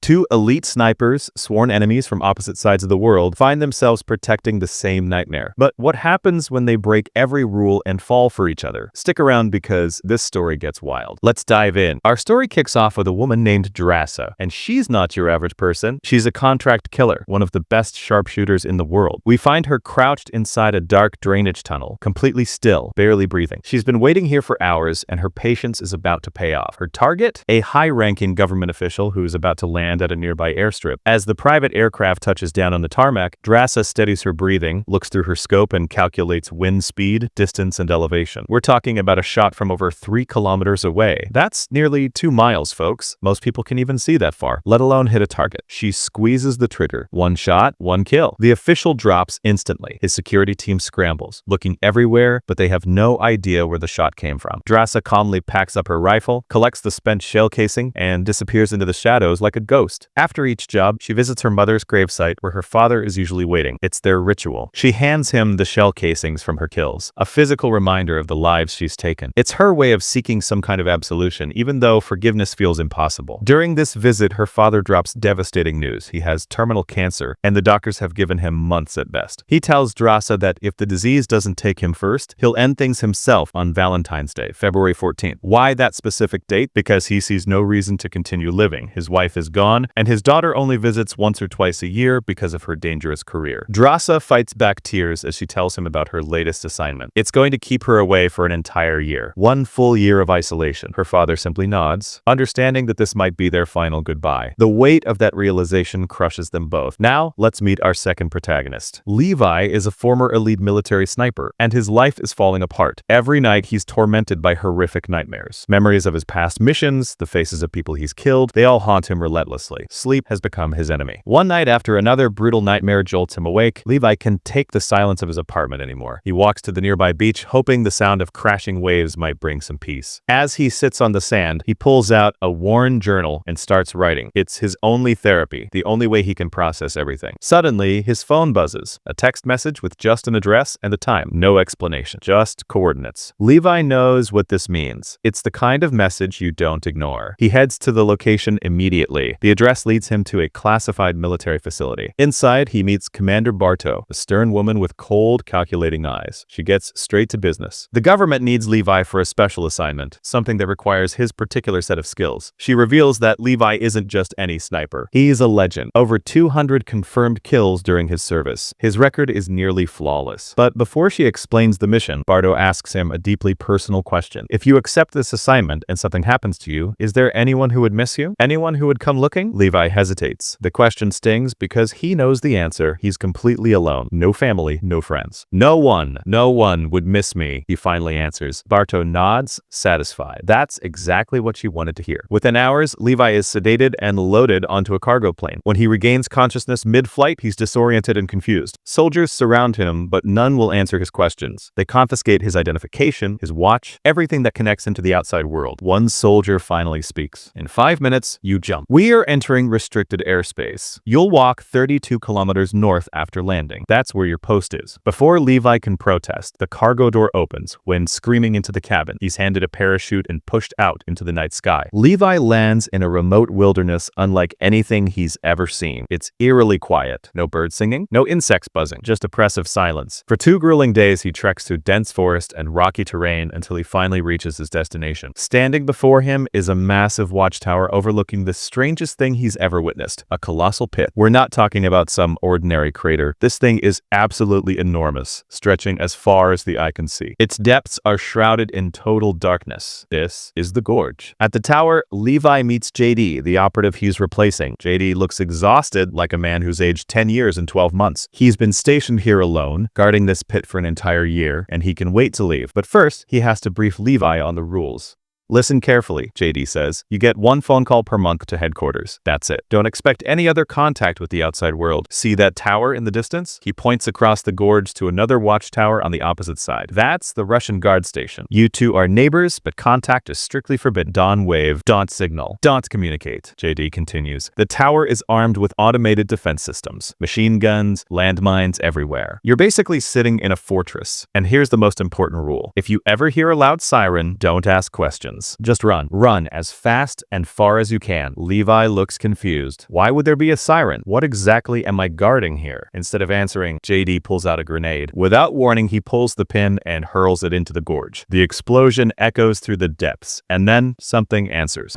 Two elite snipers, sworn enemies from opposite sides of the world, find themselves protecting the same nightmare. But what happens when they break every rule and fall for each other? Stick around because this story gets wild. Let's dive in. Our story kicks off with a woman named Drassa, and she's not your average person. She's a contract killer, one of the best sharpshooters in the world. We find her crouched inside a dark drainage tunnel, completely still, barely breathing. She's been waiting here for hours, and her patience is about to pay off. Her target? A high-ranking government official who is about to land at a nearby airstrip. As the private aircraft touches down on the tarmac, Drassa steadies her breathing, looks through her scope, and calculates wind speed, distance, and elevation. We're talking about a shot from over 3 kilometers away. That's nearly 2 miles, folks. Most people can even see that far, let alone hit a target. She squeezes the trigger. One shot, one kill. The official drops instantly. His security team scrambles, looking everywhere, but they have no idea where the shot came from. Drassa calmly packs up her rifle, collects the spent shell casing, and disappears into the shadows like a ghost. After each job, she visits her mother's gravesite where her father is usually waiting. It's their ritual. She hands him the shell casings from her kills, a physical reminder of the lives she's taken. It's her way of seeking some kind of absolution, even though forgiveness feels impossible. During this visit, her father drops devastating news. He has terminal cancer, and the doctors have given him months at best. He tells Drassa that if the disease doesn't take him first, he'll end things himself on Valentine's Day, February 14th. Why that specific date? Because he sees no reason to continue living. His wife is gone, and his daughter only visits once or twice a year because of her dangerous career. Drassa fights back tears as she tells him about her latest assignment. It's going to keep her away for an entire year. 1 full year of isolation. Her father simply nods, understanding that this might be their final goodbye. The weight of that realization crushes them both. Now, let's meet our second protagonist. Levi is a former elite military sniper, and his life is falling apart. Every night, he's tormented by horrific nightmares. Memories of his past missions, the faces of people he's killed, they all haunt him relentlessly. Sleep has become his enemy. One night after another brutal nightmare jolts him awake, Levi can't take the silence of his apartment anymore. He walks to the nearby beach, hoping the sound of crashing waves might bring some peace. As he sits on the sand, he pulls out a worn journal and starts writing. It's his only therapy, the only way he can process everything. Suddenly, his phone buzzes. A text message with just an address and the time. No explanation, just coordinates. Levi knows what this means. It's the kind of message you don't ignore. He heads to the location immediately. The address leads him to a classified military facility. Inside, he meets Commander Bartow, a stern woman with cold, calculating eyes. She gets straight to business. The government needs Levi for a special assignment, something that requires his particular set of skills. She reveals that Levi isn't just any sniper. He's a legend. Over 200 confirmed kills during his service. His record is nearly flawless. But before she explains the mission, Bartow asks him a deeply personal question. If you accept this assignment and something happens to you, is there anyone who would miss you? Anyone who would come looking? Levi hesitates. The question stings because he knows the answer. He's completely alone. No family, no friends. No one would miss me, he finally answers. Bartow nods, satisfied. That's exactly what she wanted to hear. Within hours, Levi is sedated and loaded onto a cargo plane. When he regains consciousness mid-flight, he's disoriented and confused. Soldiers surround him, but none will answer his questions. They confiscate his identification, his watch, everything that connects him to the outside world. One soldier finally speaks. In 5 minutes, you jump. We are entering restricted airspace. You'll walk 32 kilometers north after landing. That's where your post is. Before Levi can protest, the cargo door opens, wind screaming into the cabin. He's handed a parachute and pushed out into the night sky. Levi lands in a remote wilderness unlike anything he's ever seen. It's eerily quiet. No birds singing, no insects buzzing, just oppressive silence. For 2 grueling days, he treks through dense forest and rocky terrain until he finally reaches his destination. Standing before him is a massive watchtower overlooking the strangest thing he's ever witnessed, a colossal pit. We're not talking about some ordinary crater. This thing is absolutely enormous, stretching as far as the eye can see. Its depths are shrouded in total darkness. This is the Gorge. At the tower, Levi meets JD, the operative he's replacing. JD looks exhausted, like a man who's aged 10 years in 12 months. He's been stationed here alone, guarding this pit for an entire year, and he can wait to leave. But first, he has to brief Levi on the rules. Listen carefully, JD says. You get 1 phone call per month to headquarters. That's it. Don't expect any other contact with the outside world. See that tower in the distance? He points across the gorge to another watchtower on the opposite side. That's the Russian guard station. You two are neighbors, but contact is strictly forbidden. Don't wave, don't signal, don't communicate, JD continues. The tower is armed with automated defense systems, machine guns, landmines everywhere. You're basically sitting in a fortress. And here's the most important rule. If you ever hear a loud siren, don't ask questions. happens. Just run. Run as fast and far as you can. Levi looks confused. Why would there be a siren? What exactly am I guarding here? Instead of answering, JD pulls out a grenade. Without warning, he pulls the pin and hurls it into the gorge. The explosion echoes through the depths, and then something answers.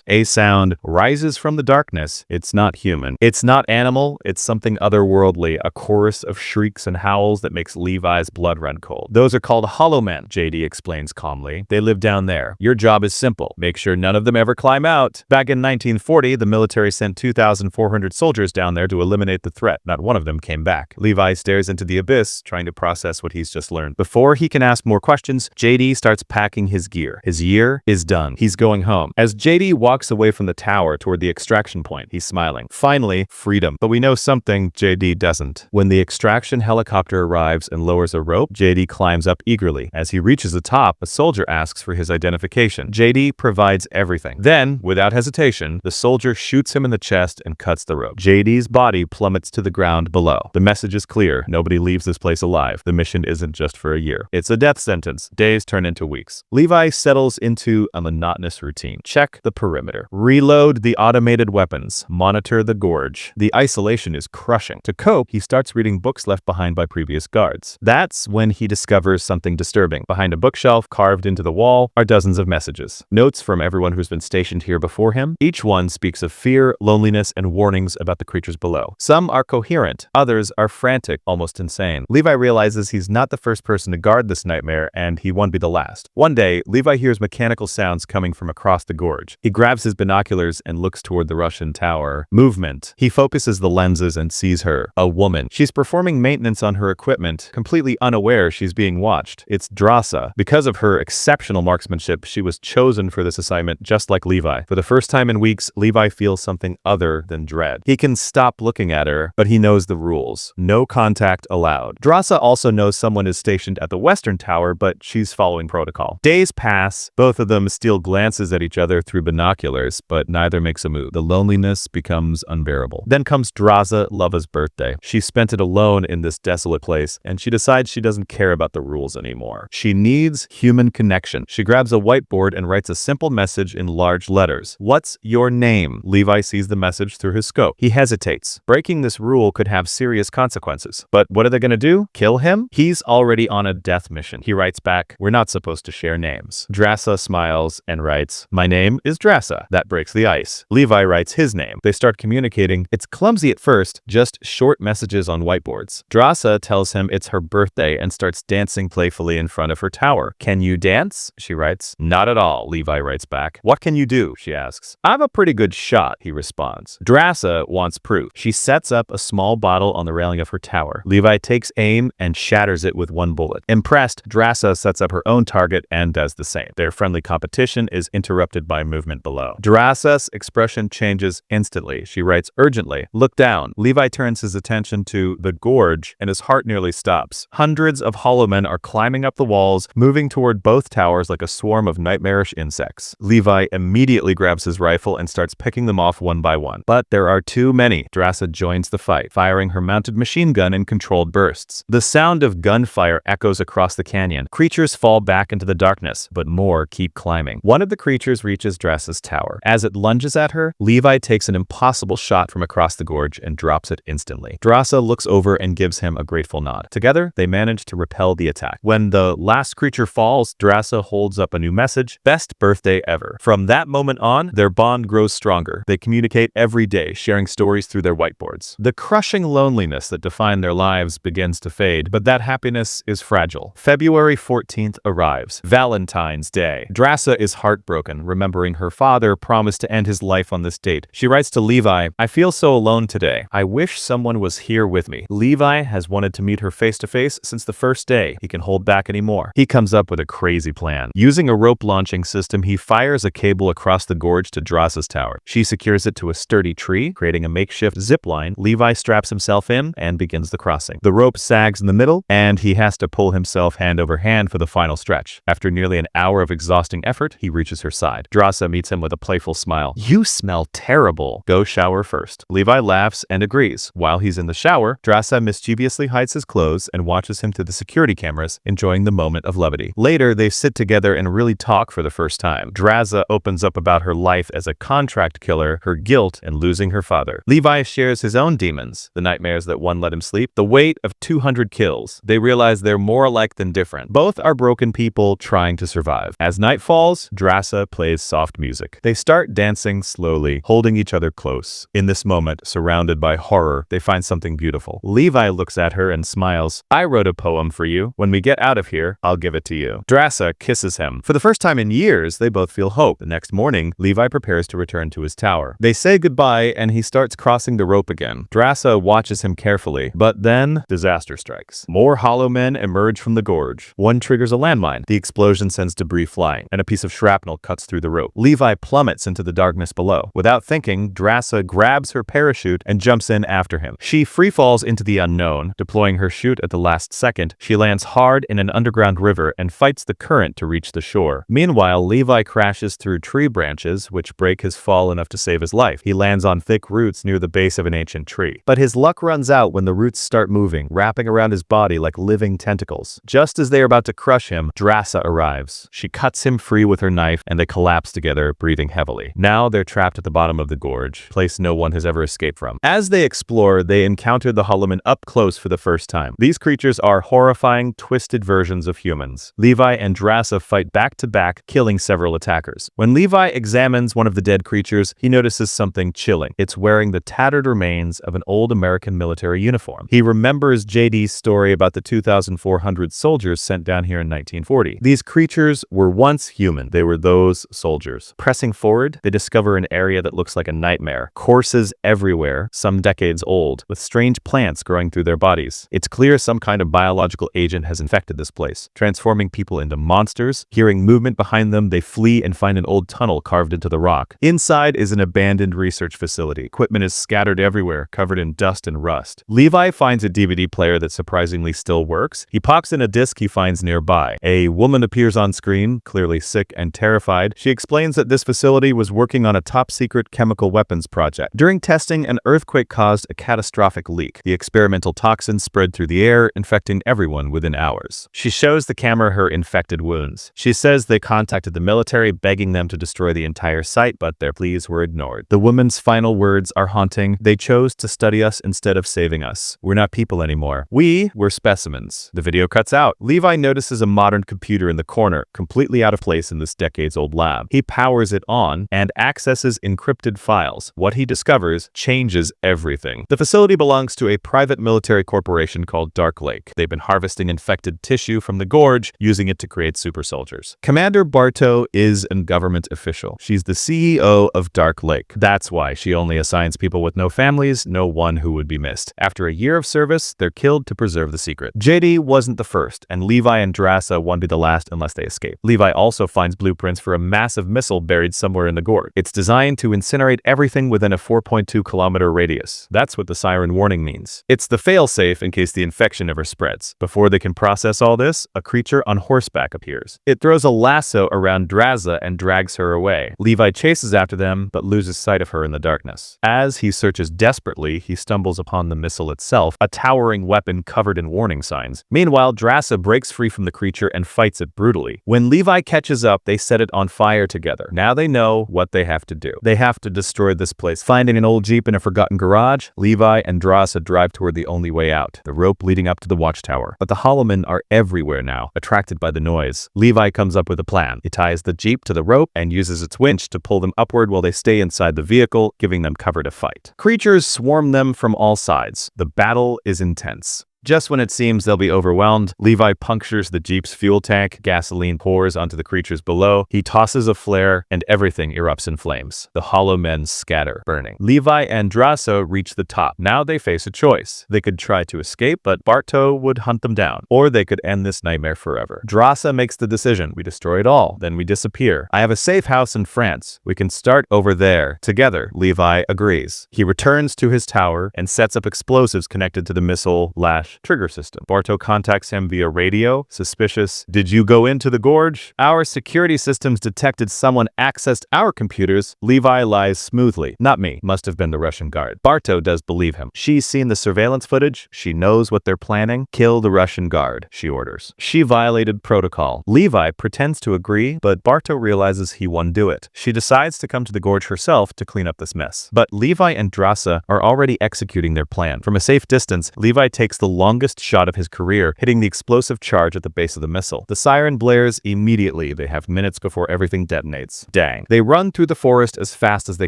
A sound rises from the darkness. It's not human. It's not animal. It's something otherworldly, a chorus of shrieks and howls that makes Levi's blood run cold. Those are called hollow men, JD explains calmly. They live down there. Your job is simple. Make sure none of them ever climb out. Back in 1940, the military sent 2,400 soldiers down there to eliminate the threat. Not one of them came back. Levi stares into the abyss, trying to process what he's just learned. Before he can ask more questions, JD starts packing his gear. His year is done. He's going home. As JD walks away from the tower toward the extraction point, he's smiling. Finally, freedom. But we know something JD doesn't. When the extraction helicopter arrives and lowers a rope, JD climbs up eagerly. As he reaches the top, a soldier asks for his identification. JD provides everything. Then, without hesitation, the soldier shoots him in the chest and cuts the rope. JD's body plummets to the ground below. The message is clear. Nobody leaves this place alive. The mission isn't just for a year. It's a death sentence. Days turn into weeks. Levi settles into a monotonous routine. Check the perimeter. Reload the automated weapons. Monitor the gorge. The isolation is crushing. To cope, he starts reading books left behind by previous guards. That's when he discovers something disturbing. Behind a bookshelf carved into the wall are dozens of messages. Notes from everyone who's been stationed here before him. Each one speaks of fear, loneliness, and warnings about the creatures below. Some are coherent. Others are frantic, almost insane. Levi realizes he's not the first person to guard this nightmare, and he won't be the last. One day, Levi hears mechanical sounds coming from across the gorge. He grabs his binoculars and looks toward the Russian tower. Movement. He focuses the lenses and sees her, a woman. She's performing maintenance on her equipment, completely unaware she's being watched. It's Drasa. Because of her exceptional marksmanship, she was chosen for this assignment just like Levi. For the first time in weeks, Levi feels something other than dread. He can stop looking at her, but he knows the rules. No contact allowed. Drasa also knows someone is stationed at the western tower, but she's following protocol. Days pass. Both of them steal glances at each other through binoculars, but neither makes a move. The loneliness becomes unbearable. Then comes Drasa Lova's birthday. She spent it alone in this desolate place, and she decides she doesn't care about the rules anymore. She needs human connection. She grabs a whiteboard and writes a simple message in large letters. What's your name? Levi sees the message through his scope. He hesitates. Breaking this rule could have serious consequences. But what are they going to do? Kill him? He's already on a death mission. He writes back, "We're not supposed to share names." Drasa smiles and writes, "My name is Drasa." That breaks the ice. Levi writes his name. They start communicating. It's clumsy at first, just short messages on whiteboards. Drasa tells him it's her birthday and starts dancing playfully in front of her tower. "Can you dance?" she writes. "Not at all," Levi writes back. "What can you do?" she asks. "I'm a pretty good shot," he responds. Drasa wants proof. She sets up a small bottle on the railing of her tower. Levi takes aim and shatters it with one bullet. Impressed, Drasa sets up her own target and does the same. Their friendly competition is interrupted by movement below. Drasa's expression changes instantly. She writes urgently, "Look down." Levi turns his attention to the gorge, and his heart nearly stops. Hundreds of hollow men are climbing up the walls, moving toward both towers like a swarm of nightmarish insects. Levi immediately grabs his rifle and starts picking them off one by one. But there are too many. Drasa joins the fight, firing her mounted machine gun in controlled bursts. The sound of gunfire echoes across the canyon. Creatures fall back into the darkness, but more keep climbing. One of the creatures reaches Drasa's tower. As it lunges at her, Levi takes an impossible shot from across the gorge and drops it instantly. Drasa looks over and gives him a grateful nod. Together, they manage to repel the attack. When the last creature falls, Drasa holds up a new message, "Best birthday ever." From that moment on, their bond grows stronger. They communicate every day, sharing stories through their whiteboards. The crushing loneliness that defined their lives begins to fade, but that happiness is fragile. February 14th arrives. Valentine's Day. Drasa is heartbroken, remembering her father promised to end his life on this date. She writes to Levi, "I feel so alone today. I wish someone was here with me." Levi has wanted to meet her face to face since the first day. He can hold back anymore. He comes up with a crazy plan. Using a rope launching system, he fires a cable across the gorge to Drasa's tower. She secures it to a sturdy tree, creating a makeshift zip line. Levi straps himself in and begins the crossing. The rope sags in the middle, and he has to pull himself hand over hand for the final stretch. After nearly an hour of exhausting effort, he reaches her side. Drasa meets him with with a playful smile. "You smell terrible. Go shower first." Levi laughs and agrees. While he's in the shower, Draza mischievously hides his clothes and watches him through the security cameras, enjoying the moment of levity. Later, they sit together and really talk for the first time. Draza opens up about her life as a contract killer, her guilt, and losing her father. Levi shares his own demons, the nightmares that won't let him sleep, the weight of 200 kills. They realize they're more alike than different. Both are broken people trying to survive. As night falls, Draza plays soft music. They start dancing slowly, holding each other close. In this moment, surrounded by horror, they find something beautiful. Levi looks at her and smiles. "I wrote a poem for you. When we get out of here, I'll give it to you." Draza kisses him. For the first time in years, they both feel hope. The next morning, Levi prepares to return to his tower. They say goodbye, and he starts crossing the rope again. Draza watches him carefully, but then disaster strikes. More hollow men emerge from the gorge. One triggers a landmine. The explosion sends debris flying, and a piece of shrapnel cuts through the rope. Levi plummets into the darkness below. Without thinking, Draza grabs her parachute and jumps in after him. She free falls into the unknown. Deploying her chute at the last second, she lands hard in an underground river and fights the current to reach the shore. Meanwhile, Levi crashes through tree branches, which break his fall enough to save his life. He lands on thick roots near the base of an ancient tree. But his luck runs out when the roots start moving, wrapping around his body like living tentacles. Just as they are about to crush him, Draza arrives. She cuts him free with her knife, and they collapse together, breathing heavily. Now they're trapped at the bottom of the gorge, a place no one has ever escaped from. As they explore, they encounter the Hollowmen up close for the first time. These creatures are horrifying, twisted versions of humans. Levi and Draza fight back to back, killing several attackers. When Levi examines one of the dead creatures, he notices something chilling. It's wearing the tattered remains of an old American military uniform. He remembers JD's story about the 2,400 soldiers sent down here in 1940. These creatures were once human. They were those soldiers. Pressing forward, they discover an area that looks like a nightmare. Corpses everywhere, some decades old, with strange plants growing through their bodies. It's clear some kind of biological agent has infected this place, transforming people into monsters. Hearing movement behind them, they flee and find an old tunnel carved into the rock. Inside is an abandoned research facility. Equipment is scattered everywhere, covered in dust and rust. Levi finds a DVD player that surprisingly still works. He pops in a disc he finds nearby. A woman appears on screen, clearly sick and terrified. She explains that this facility was working on a top-secret chemical weapons project. During testing, an earthquake caused a catastrophic leak. The experimental toxins spread through the air, infecting everyone within hours. She shows the camera her infected wounds. She says they contacted the military, begging them to destroy the entire site, but their pleas were ignored. The woman's final words are haunting. "They chose to study us instead of saving us. We're not people anymore. We were specimens." The video cuts out. Levi notices a modern computer in the corner, completely out of place in this decades-old lab. He powers it on and accesses encrypted files. What he discovers changes everything. The facility belongs to a private military corporation called Dark Lake. They've been harvesting infected tissue from the gorge, using it to create super soldiers. Commander Bartow is a government official. She's the CEO of Dark Lake. That's why she only assigns people with no families, no one who would be missed. After a year of service, they're killed to preserve the secret. JD wasn't the first, and Levi and Draza won't be the last unless they escape. Levi also finds blueprints for a massive missile buried somewhere in the gorge. It's designed to incinerate everything within a 4.2-kilometer radius. That's what the siren warning means. It's the failsafe in case the infection ever spreads. Before they can process all this, a creature on horseback appears. It throws a lasso around Draza and drags her away. Levi chases after them, but loses sight of her in the darkness. As he searches desperately, he stumbles upon the missile itself, a towering weapon covered in warning signs. Meanwhile, Draza breaks free from the creature and fights it brutally. When Levi catches up, they set it on fire together. Now they know what they have to do. They have to destroy this place. Finding an old Jeep in a forgotten garage, Levi and Draza drive toward the only way out, the rope leading up to the watchtower. But the Hollowmen are everywhere now, attracted by the noise. Levi comes up with a plan. He ties the Jeep to the rope and uses its winch to pull them upward while they stay inside the vehicle, giving them cover to fight. Creatures swarm them from all sides. The battle is intense. Just when it seems they'll be overwhelmed, Levi punctures the Jeep's fuel tank, gasoline pours onto the creatures below, he tosses a flare, and everything erupts in flames. The hollow men scatter, burning. Levi and Draza reach the top. Now they face a choice. They could try to escape, but Bartow would hunt them down. Or they could end this nightmare forever. Draza makes the decision. We destroy it all, then we disappear. I have a safe house in France. We can start over there. Together, Levi agrees. He returns to his tower and sets up explosives connected to the missile lash Gorge trigger system. Bartow contacts him via radio. Suspicious. Did you go into the Gorge? Our security systems detected someone accessed our computers. Levi lies smoothly. Not me. Must have been the Russian guard. Bartow does believe him. She's seen the surveillance footage. She knows what they're planning. Kill the Russian guard, she orders. She violated protocol. Levi pretends to agree, but Bartow realizes he won't do it. She decides to come to the Gorge herself to clean up this mess. But Levi and Drasa are already executing their plan. From a safe distance, Levi takes the longest shot of his career, hitting the explosive charge at the base of the missile. The siren blares immediately. They have minutes before everything detonates. Dang. They run through the forest as fast as they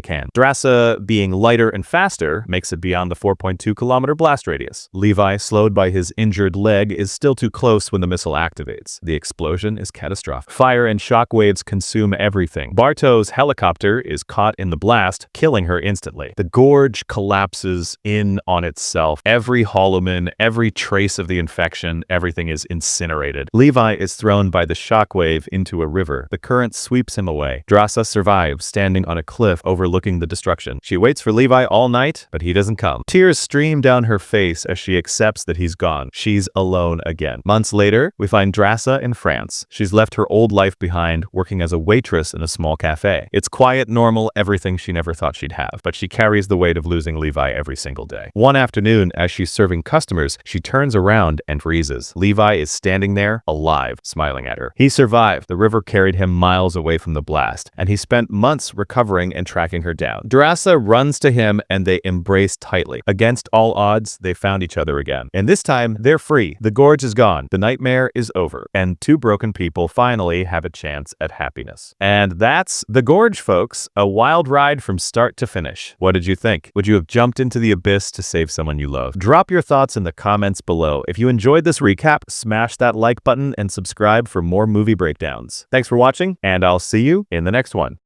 can. Drasa, being lighter and faster, makes it beyond the 4.2-kilometer blast radius. Levi, slowed by his injured leg, is still too close when the missile activates. The explosion is catastrophic. Fire and shockwaves consume everything. Bartow's helicopter is caught in the blast, killing her instantly. The Gorge collapses in on itself. Every holoman, every trace of the infection, everything is incinerated. Levi is thrown by the shockwave into a river. The current sweeps him away. Drasa survives, standing on a cliff overlooking the destruction. She waits for Levi all night, but he doesn't come. Tears stream down her face as she accepts that he's gone. She's alone again. Months later, we find Drasa in France. She's left her old life behind, working as a waitress in a small cafe. It's quiet, normal, everything she never thought she'd have, but she carries the weight of losing Levi every single day. One afternoon, as she's serving customers, she turns around and freezes. Levi is standing there, alive, smiling at her. He survived. The river carried him miles away from the blast, and he spent months recovering and tracking her down. Drasa runs to him, and they embrace tightly. Against all odds, they found each other again. And this time, they're free. The Gorge is gone. The nightmare is over. And two broken people finally have a chance at happiness. And that's The Gorge, folks. A wild ride from start to finish. What did you think? Would you have jumped into the abyss to save someone you love? Drop your thoughts in the comments below. If you enjoyed this recap, smash that like button and subscribe for more movie breakdowns. Thanks for watching, and I'll see you in the next one.